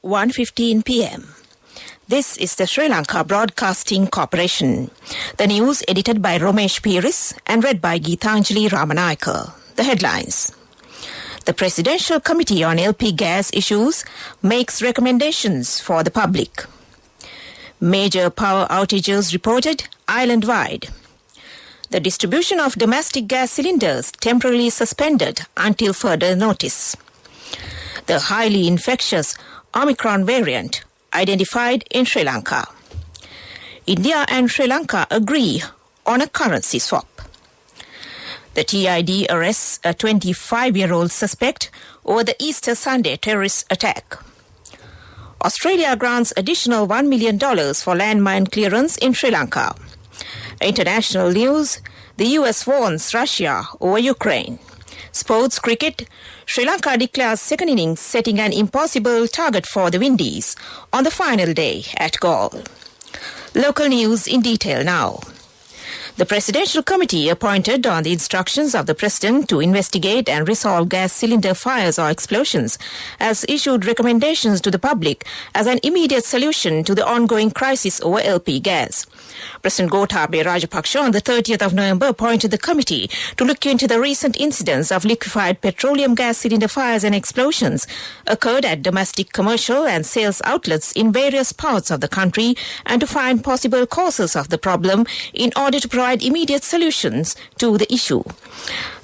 1:15 p.m. This is the Sri Lanka Broadcasting Corporation. The news edited by Romesh Piris and read by Geethanjali Ramanayaka. The headlines. The Presidential Committee on LP Gas Issues makes recommendations for the public. Major power outages reported island-wide. The distribution of domestic gas cylinders temporarily suspended until further notice. The highly infectious Omicron variant identified in Sri Lanka. India and Sri Lanka agree on a currency swap. The TID arrests a 25-year-old suspect over the Easter Sunday terrorist attack. Australia grants additional $1 million for landmine clearance in Sri Lanka. International news, the US warns Russia over Ukraine. Sports cricket, Sri Lanka declares second innings setting an impossible target for the Windies on the final day at Galle. Local news in detail now. The Presidential Committee, appointed on the instructions of the President to investigate and resolve gas cylinder fires or explosions, has issued recommendations to the public as an immediate solution to the ongoing crisis over LP gas. President Gotabaya Rajapaksa on the 30th of November appointed the committee to look into the recent incidents of liquefied petroleum gas cylinder fires and explosions occurred at domestic commercial and sales outlets in various parts of the country and to find possible causes of the problem in order to provide immediate solutions to the issue.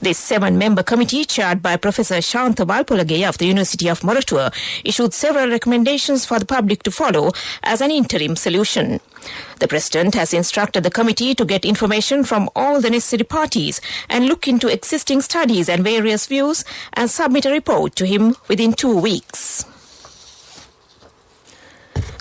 This 7-member committee, chaired by Professor Shantha Walpolage of the University of Moratuwa, issued several recommendations for the public to follow as an interim solution. The President has instructed the committee to get information from all the necessary parties and look into existing studies and various views and submit a report to him within 2 weeks.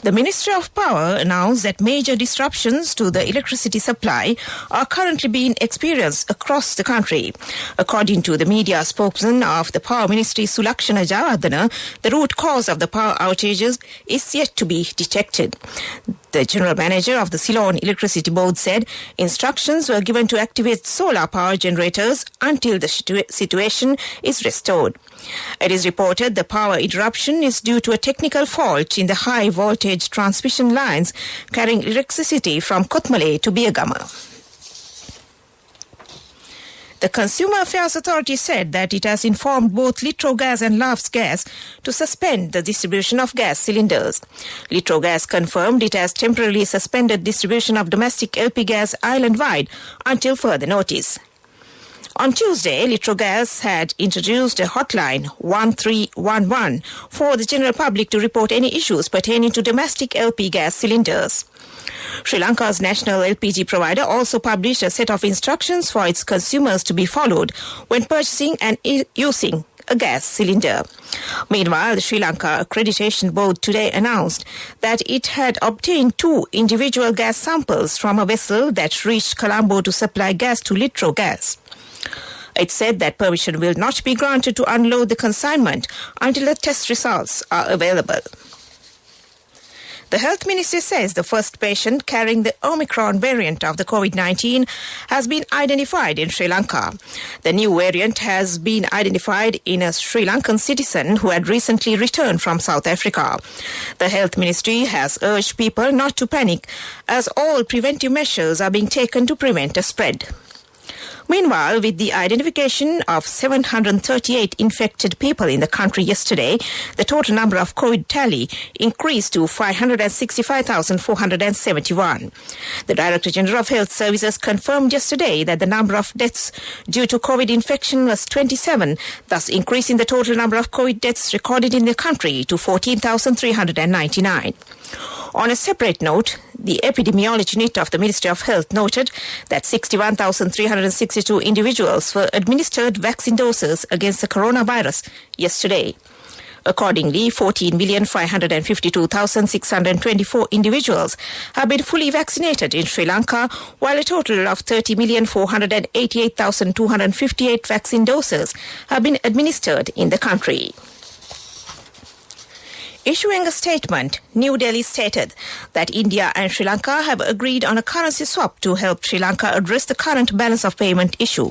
The Ministry of Power announced that major disruptions to the electricity supply are currently being experienced across the country. According to the media spokesman of the Power Ministry, Sulakshana Jayawardena, the root cause of the power outages is yet to be detected. The General Manager of the Ceylon Electricity Board said instructions were given to activate solar power generators until the situation is restored. It is reported the power interruption is due to a technical fault in the high voltage transmission lines carrying electricity from Kotmale to Biagama. The Consumer Affairs Authority said that it has informed both Litrogas and Lavs Gas to suspend the distribution of gas cylinders. Litrogas confirmed it has temporarily suspended distribution of domestic LP gas island-wide until further notice. On Tuesday, Litrogas had introduced a hotline 1311 for the general public to report any issues pertaining to domestic LP gas cylinders. Sri Lanka's national LPG provider also published a set of instructions for its consumers to be followed when purchasing and using a gas cylinder. Meanwhile, the Sri Lanka Accreditation Board today announced that it had obtained 2 individual gas samples from a vessel that reached Colombo to supply gas to Litrogas. It said that permission will not be granted to unload the consignment until the test results are available. The Health Ministry says the first patient carrying the Omicron variant of the COVID-19 has been identified in Sri Lanka. The new variant has been identified in a Sri Lankan citizen who had recently returned from South Africa. The Health Ministry has urged people not to panic as all preventive measures are being taken to prevent a spread. Meanwhile, with the identification of 738 infected people in the country yesterday, the total number of COVID tally increased to 565,471. The Director General of Health Services confirmed yesterday that the number of deaths due to COVID infection was 27, thus increasing the total number of COVID deaths recorded in the country to 14,399. On a separate note, the epidemiology unit of the Ministry of Health noted that 61,362 individuals were administered vaccine doses against the coronavirus yesterday. Accordingly, 14,552,624 individuals have been fully vaccinated in Sri Lanka, while a total of 30,488,258 vaccine doses have been administered in the country. Issuing a statement, New Delhi stated that India and Sri Lanka have agreed on a currency swap to help Sri Lanka address the current balance of payment issue.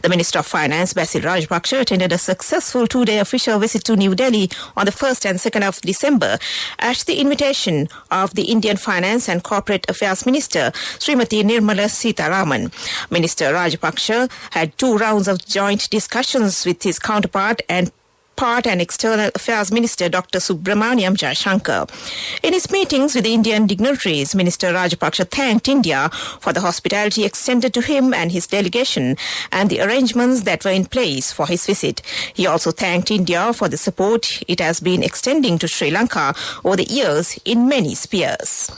The Minister of Finance, Basil Rajapaksa, attended a successful two-day official visit to New Delhi on the 1st and 2nd of December at the invitation of the Indian Finance and Corporate Affairs Minister, Srimati Nirmala Sitharaman. Minister Rajapaksa had 2 rounds of joint discussions with his counterpart and External Affairs Minister Dr. Subramaniam Jaishankar. In his meetings with the Indian dignitaries, Minister Rajapaksa thanked India for the hospitality extended to him and his delegation and the arrangements that were in place for his visit. He also thanked India for the support it has been extending to Sri Lanka over the years in many spheres.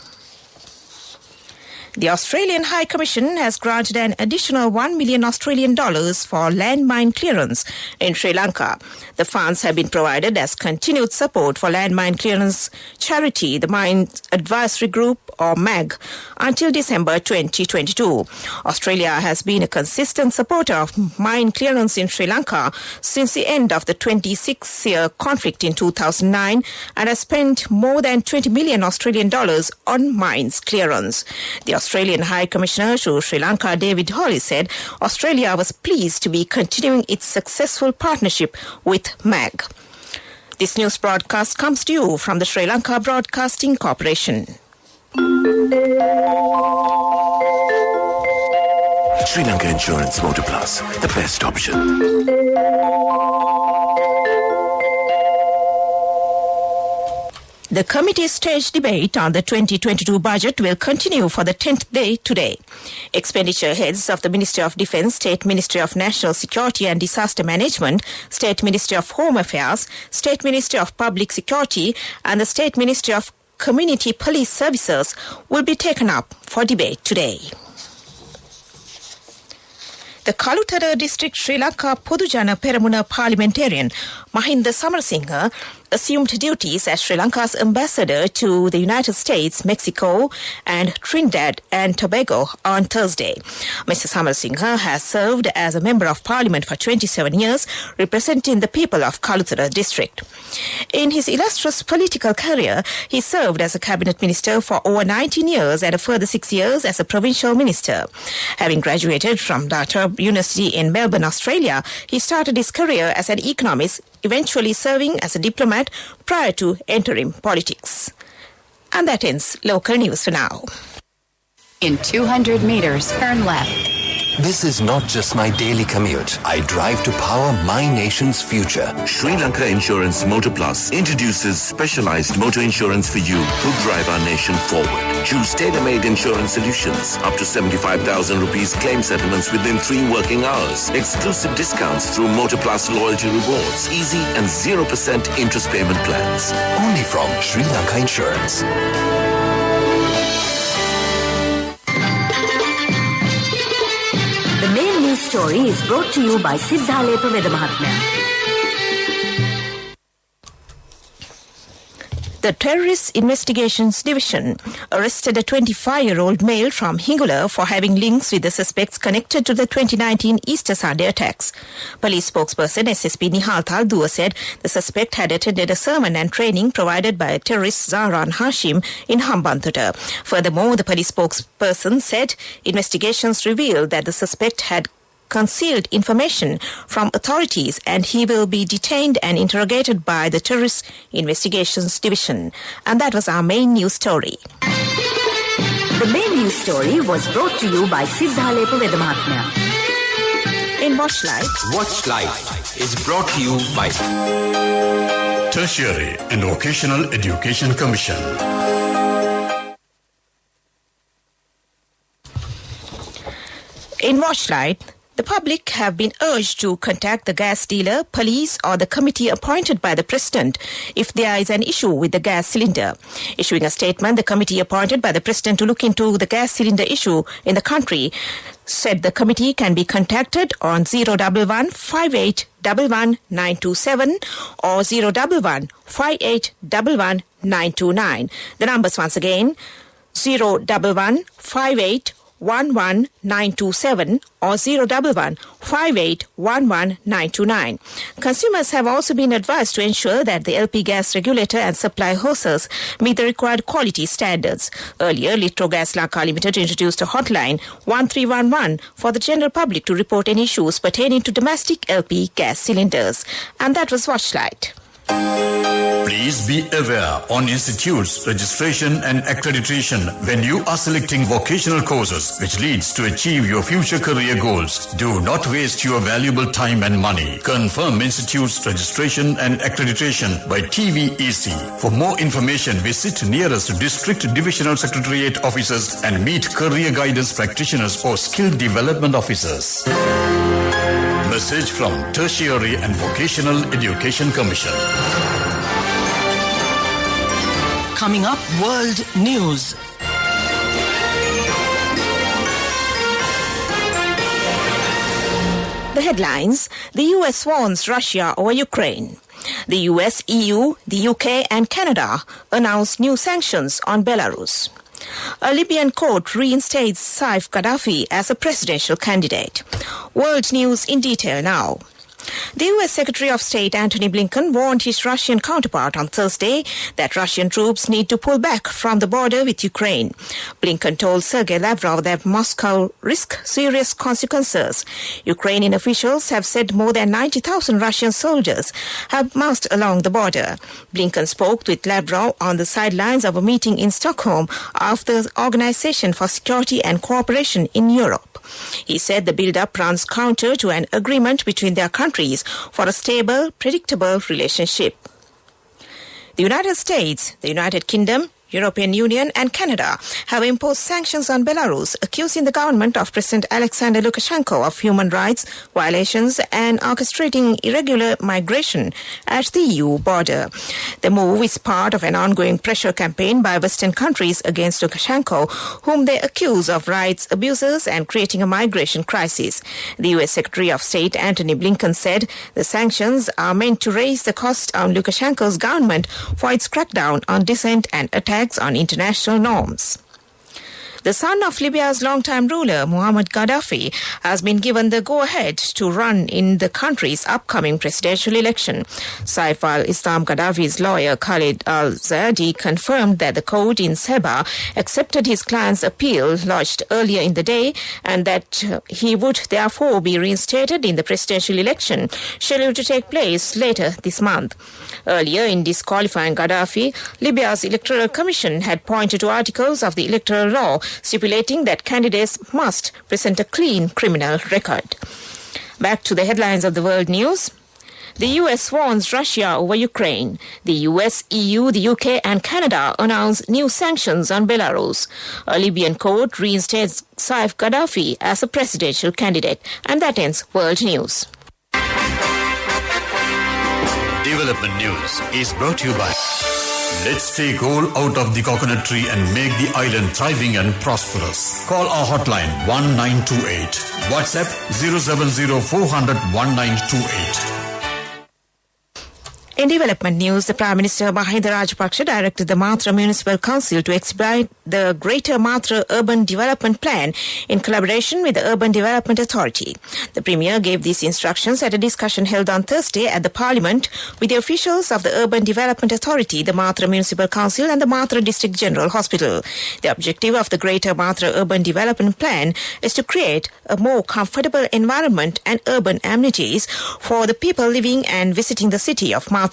The Australian High Commission has granted an additional $1 million Australian for landmine clearance in Sri Lanka. The funds have been provided as continued support for landmine clearance charity, the Mines Advisory Group, or MAG, until December 2022. Australia has been a consistent supporter of mine clearance in Sri Lanka since the end of the 26-year conflict in 2009 and has spent more than $20 million Australian on mines clearance. The Australian High Commissioner to Sri Lanka, David Hawley, said Australia was pleased to be continuing its successful partnership with MAG. This news broadcast comes to you from the Sri Lanka Broadcasting Corporation. Sri Lanka Insurance Motor Plus, the best option. The committee stage debate on the 2022 budget will continue for the 10th day today. Expenditure heads of the Ministry of Defence, State Ministry of National Security and Disaster Management, State Ministry of Home Affairs, State Ministry of Public Security and the State Ministry of Community Police Services will be taken up for debate today. The Kalutara District Sri Lanka Podujana Peramuna parliamentarian Mahinda Samarasinghe assumed duties as Sri Lanka's ambassador to the United States, Mexico and Trinidad and Tobago on Thursday. Mr. Samarasinghe has served as a member of parliament for 27 years, representing the people of Kalutara district. In his illustrious political career, he served as a cabinet minister for over 19 years and a further 6 years as a provincial minister. Having graduated from Dhaka University in Melbourne, Australia, he started his career as an economist, eventually serving as a diplomat prior to entering politics. And that ends local news for now. In 200 meters, turn left. This is not just my daily commute. I drive to power my nation's future. Sri Lanka Insurance Motor Plus introduces specialized motor insurance for you who drive our nation forward. Choose tailor-made insurance solutions. Up to 75,000 rupees claim settlements within 3 working hours. Exclusive discounts through Motor Plus loyalty rewards. Easy and 0% interest payment plans. Only from Sri Lanka Insurance. The main news story is brought to you by Siddhalepa Vedamahatmya. The Terrorist Investigations Division arrested a 25-year-old male from Hingula for having links with the suspects connected to the 2019 Easter Sunday attacks. Police spokesperson SSP Nihal Taldua said the suspect had attended a sermon and training provided by terrorist Zahran Hashim in Hambantota. Furthermore, the police spokesperson said investigations revealed that the suspect had concealed information from authorities and he will be detained and interrogated by the Terrorist Investigations Division. And that was our main news story. The main news story was brought to you by Siddhalepa Vedamahatmya. In Watch Life. Watch Life is brought to you by Tertiary and Vocational Education Commission. In Watchlight, the public have been urged to contact the gas dealer, police or the committee appointed by the President if there is an issue with the gas cylinder. Issuing a statement, the committee appointed by the President to look into the gas cylinder issue in the country said the committee can be contacted on 011 58 11 927 or 011 58 11 929. The numbers once again, 011 58 11927 or 011 5811 929. Consumers have also been advised to ensure that the LP gas regulator and supply hoses meet the required quality standards. Earlier, Litrogas Lanka Limited introduced a hotline 1311 for the general public to report any issues pertaining to domestic LP gas cylinders. And that was Watchlight. Please be aware on institutes, registration and accreditation when you are selecting vocational courses which leads to achieve your future career goals. Do not waste your valuable time and money. Confirm institutes, registration and accreditation by TVEC. For more information, visit nearest district divisional secretariat offices and meet career guidance practitioners or skill development officers. Message from Tertiary and Vocational Education Commission. Coming up, World News. The headlines: the US warns Russia over Ukraine. The US, EU, the UK and Canada announced new sanctions on Belarus. A Libyan court reinstates Saif Gaddafi as a presidential candidate. World news in detail now. The U.S. Secretary of State Antony Blinken warned his Russian counterpart on Thursday that Russian troops need to pull back from the border with Ukraine. Blinken told Sergei Lavrov that Moscow risks serious consequences. Ukrainian officials have said more than 90,000 Russian soldiers have massed along the border. Blinken spoke with Lavrov on the sidelines of a meeting in Stockholm of the Organization for Security and Cooperation in Europe. He said the build-up runs counter to an agreement between their countries for a stable, predictable relationship. The United States, the United Kingdom, European Union and Canada have imposed sanctions on Belarus, accusing the government of President Alexander Lukashenko of human rights violations and orchestrating irregular migration at the EU border. The move is part of an ongoing pressure campaign by Western countries against Lukashenko, whom they accuse of rights abuses and creating a migration crisis. The US Secretary of State Antony Blinken said the sanctions are meant to raise the cost on Lukashenko's government for its crackdown on dissent and attacks on international norms. The son of Libya's longtime ruler, Muammar Gaddafi, has been given the go-ahead to run in the country's upcoming presidential election. Saif al-Islam Gaddafi's lawyer, Khalid al-Zayadi, confirmed that the court in Seba accepted his client's appeal lodged earlier in the day and that he would therefore be reinstated in the presidential election scheduled to take place later this month. Earlier in disqualifying Gaddafi, Libya's Electoral Commission had pointed to articles of the electoral law stipulating that candidates must present a clean criminal record. Back to the headlines of the world news. The US warns Russia over Ukraine. The US, EU, the UK and Canada announced new sanctions on Belarus. A Libyan court reinstates Saif Gaddafi as a presidential candidate. And that ends world news. Development News is brought to you by Let's take all out of the coconut tree and make the island thriving and prosperous. Call our hotline 1928. WhatsApp 070 400 1928. In development news, the Prime Minister Mahinda Rajapaksa directed the Matra Municipal Council to expedite the Greater Matra Urban Development Plan in collaboration with the Urban Development Authority. The Premier gave these instructions at a discussion held on Thursday at the Parliament with the officials of the Urban Development Authority, the Matra Municipal Council and the Matra District General Hospital. The objective of the Greater Matra Urban Development Plan is to create a more comfortable environment and urban amenities for the people living and visiting the city of Matra.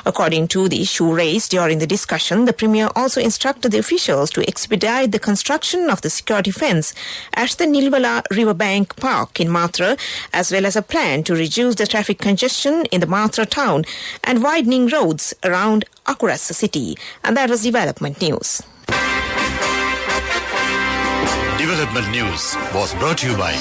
According to the issue raised during the discussion, the Premier also instructed the officials to expedite the construction of the security fence at the Nilvala Riverbank Park in Matra, as well as a plan to reduce the traffic congestion in the Matra town and widening roads around Akuras city. And that was development news. Development News was brought to you by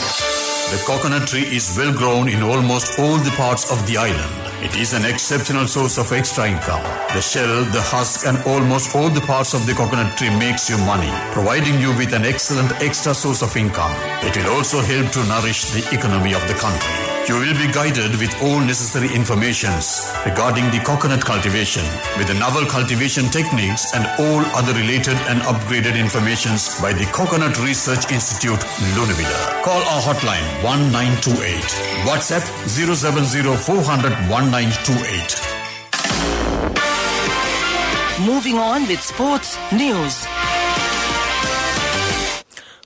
the coconut tree is well grown in almost all the parts of the island. It is an exceptional source of extra income. The shell, the husk and almost all the parts of the coconut tree makes you money, providing you with an excellent extra source of income. It will also help to nourish the economy of the country. You will be guided with all necessary informations regarding the coconut cultivation with the novel cultivation techniques and all other related and upgraded informations by the Coconut Research Institute, Lunavilla. Call our hotline 1928. WhatsApp 070 400 1928. Moving on with sports news.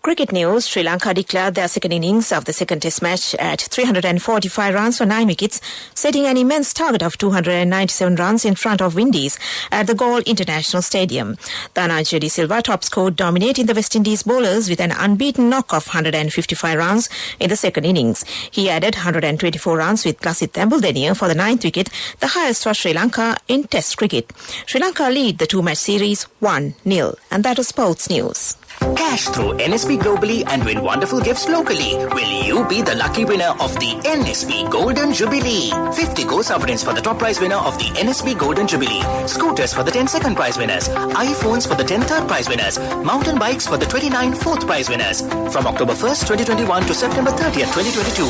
Cricket news. Sri Lanka declared their second innings of the second test match at 345 runs for 9 wickets, setting an immense target of 297 runs in front of Windies at the Galle International Stadium. Dhananjaya De Silva top-scored, dominating the West Indies bowlers with an unbeaten knock of 155 runs in the second innings. He added 124 runs with Lasith Ambuldenniya for the 9th wicket, the highest for Sri Lanka in Test cricket. Sri Lanka lead the two-match series 1-0. And that was sports news. Cash through NSB globally and win wonderful gifts locally. Will you be the lucky winner of the NSB Golden Jubilee? 50 gold sovereigns for the top prize winner of the NSB Golden Jubilee. Scooters for the 10 second prize winners. iPhones for the 10 third prize winners. Mountain bikes for the 29 fourth prize winners. From October 1st, 2021 to September 30th, 2022.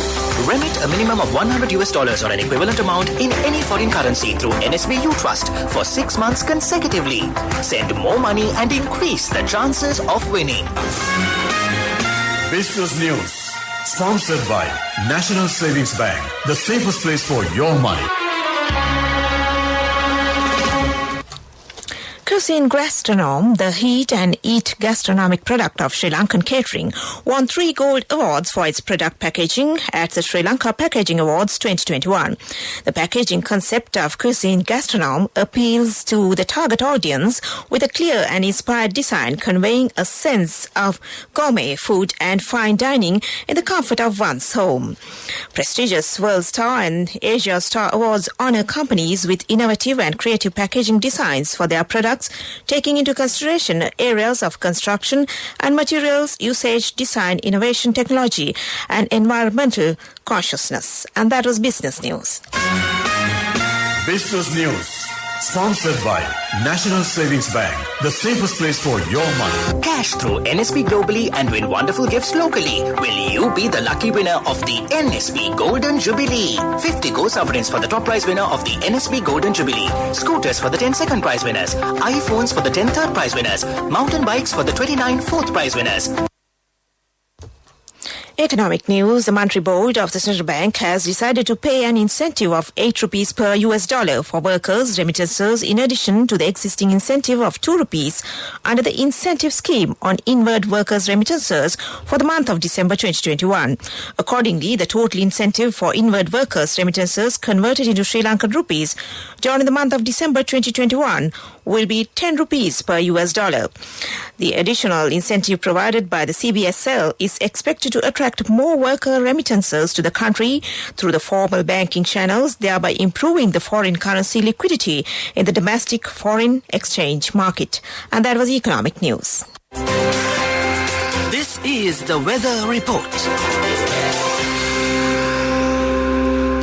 Remit a minimum of $100 or an equivalent amount in any foreign currency through NSB U Trust for 6 months consecutively. Send more money and increase the chances of winning. Business news. Sponsored by National Savings Bank. The safest place for your money. Cuisine Gastronome, the heat and eat gastronomic product of Sri Lankan catering, won 3 gold awards for its product packaging at the Sri Lanka Packaging Awards 2021. The packaging concept of Cuisine Gastronome appeals to the target audience with a clear and inspired design conveying a sense of gourmet food and fine dining in the comfort of one's home. Prestigious World Star and Asia Star Awards honor companies with innovative and creative packaging designs for their products, taking into consideration areas of construction and materials usage, design, innovation, technology, and environmental consciousness. And that was business news. Business news. Sponsored by National Savings Bank. The safest place for your money. Cash through NSB globally and win wonderful gifts locally. Will you be the lucky winner of the NSB Golden Jubilee? 50 gold sovereigns for the top prize winner of the NSB Golden Jubilee. Scooters for the 10 second prize winners. iPhones for the 10 third prize winners. Mountain bikes for the 29 fourth prize winners. Economic news. The Monetary Board of the Central Bank has decided to pay an incentive of 8 rupees per US dollar for workers' remittances in addition to the existing incentive of 2 rupees under the incentive scheme on inward workers' remittances for the month of December 2021. Accordingly, the total incentive for inward workers' remittances converted into Sri Lankan rupees during the month of December 2021 will be 10 rupees per US dollar. The additional incentive provided by the CBSL is expected to attract more worker remittances to the country through the formal banking channels, thereby improving the foreign currency liquidity in the domestic foreign exchange market. And that was economic news. This is the weather report.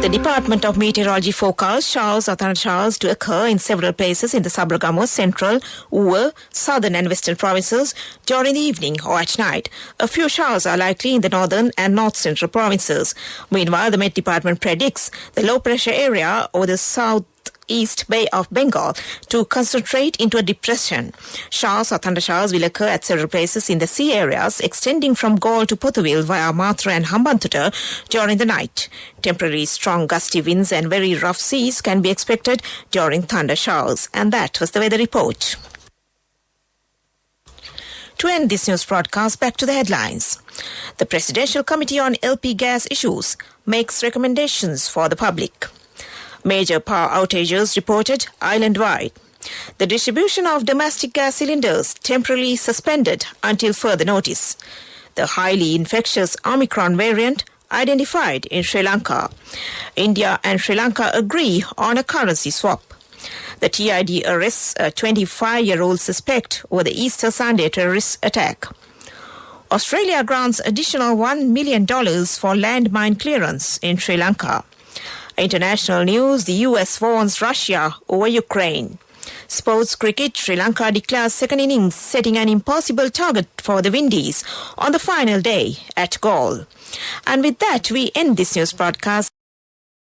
The Department of Meteorology forecasts showers or thundershowers to occur in several places in the Sabaragamuwa, Central, Uva, Southern and Western provinces during the evening or at night. A few showers are likely in the Northern and North Central provinces. Meanwhile, the Met Department predicts the low pressure area over the Southeast Bay of Bengal to concentrate into a depression. Showers or thundershowers will occur at several places in the sea areas extending from Galle to Pothuwil via Mathura and Hambantota during the night. Temporary strong gusty winds and very rough seas can be expected during thunder showers. And that was the weather report. To end this news broadcast, back to the headlines. The Presidential Committee on LP Gas Issues makes recommendations for the public. Major power outages reported island-wide. The distribution of domestic gas cylinders temporarily suspended until further notice. The highly infectious Omicron variant identified in Sri Lanka. India and Sri Lanka agree on a currency swap. The TID arrests a 25-year-old suspect over the Easter Sunday terrorist attack. Australia grants additional $1 million for landmine clearance in Sri Lanka. International news, the US warns Russia over Ukraine. Sports cricket, Sri Lanka declares second innings, setting an impossible target for the Windies on the final day at Galle. And with that, we end this news broadcast.